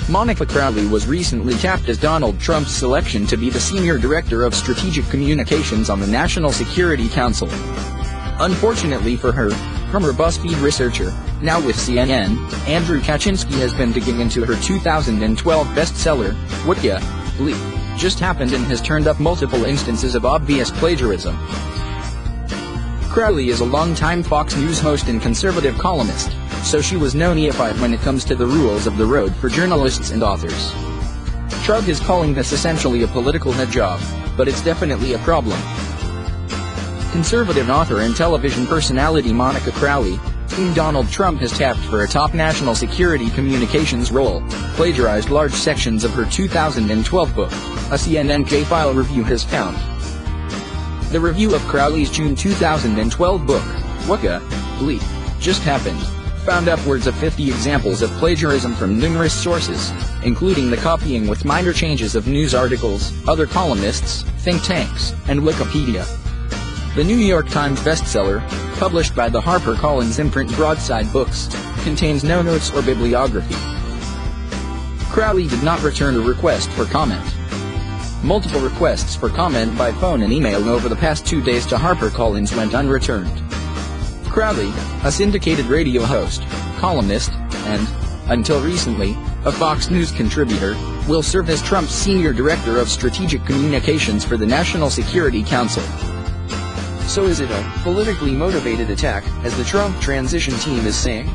Monica Crowley was recently tapped as Donald Trump's selection to be the Senior Director of Strategic Communications on the National Security Council. Unfortunately for her, former Buzzfeed researcher, now with CNN, Andrew Kaczynski has been digging into her 2012 bestseller, Bleep, Just Happened, and has turned up multiple instances of obvious plagiarism. Crowley is a longtime Fox News host and conservative columnist, so she was no neophyte when it comes to the rules of the road for journalists and authors. Trump is calling this essentially a political nut job, but it's definitely a problem. Conservative author and television personality Monica Crowley, whom Donald Trump has tapped for a top national security communications role, plagiarized large sections of her 2012 book, a CNN K-File review has found. The review of Crowley's June 2012 book, Bleep, Just Happened, found upwards of 50 examples of plagiarism from numerous sources, including the copying with minor changes of news articles, other columnists, think tanks, and Wikipedia. The New York Times bestseller, published by the HarperCollins imprint Broadside Books, contains no notes or bibliography. Crowley did not return a request for comment. Multiple requests for comment by phone and email over the past 2 days to HarperCollins went unreturned. Crowley, a syndicated radio host, columnist, and, until recently, a Fox News contributor, will serve as Trump's Senior Director of Strategic Communications for the National Security Council. So is it a politically motivated attack, as the Trump transition team is saying?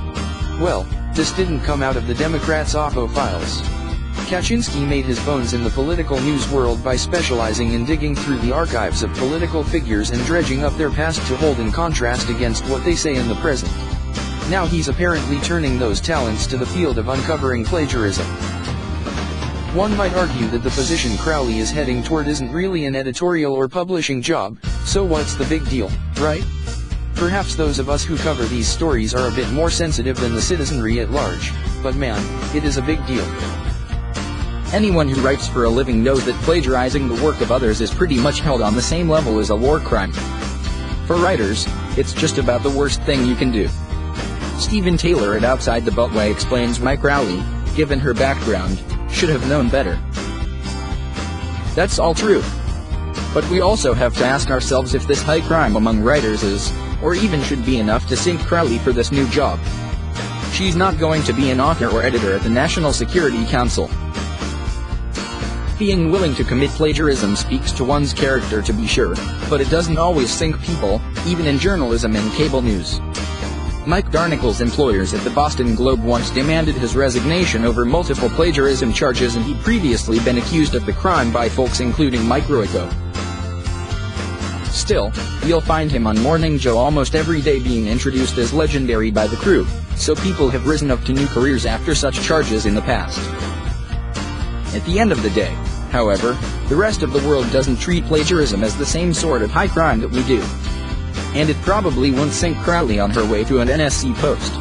Well, this didn't come out of the Democrats' OPPO files. Kaczynski made his bones in the political news world by specializing in digging through the archives of political figures and dredging up their past to hold in contrast against what they say in the present. Now he's apparently turning those talents to the field of uncovering plagiarism. One might argue that the position Crowley is heading toward isn't really an editorial or publishing job, so what's the big deal, right? Perhaps those of us who cover these stories are a bit more sensitive than the citizenry at large, but man, it is a big deal. Anyone who writes for a living knows that plagiarizing the work of others is pretty much held on the same level as a war crime. For writers, it's just about the worst thing you can do. Stephen Taylor at Outside the Beltway explains why Crowley, given her background, should have known better. That's all true. But we also have to ask ourselves if this high crime among writers is, or even should be enough to sink Crowley for this new job. She's not going to be an author or editor at the National Security Council. Being willing to commit plagiarism speaks to one's character, to be sure, but it doesn't always sink people, even in journalism and cable news. Mike Darnacle's employers at the Boston Globe once demanded his resignation over multiple plagiarism charges, and he'd previously been accused of the crime by folks including Mike Ruocco. Still, you'll find him on Morning Joe almost every day being introduced as legendary by the crew, so people have risen up to new careers after such charges in the past. At the end of the day, however, the rest of the world doesn't treat plagiarism as the same sort of high crime that we do. And it probably won't sink Crowley on her way to an NSC post.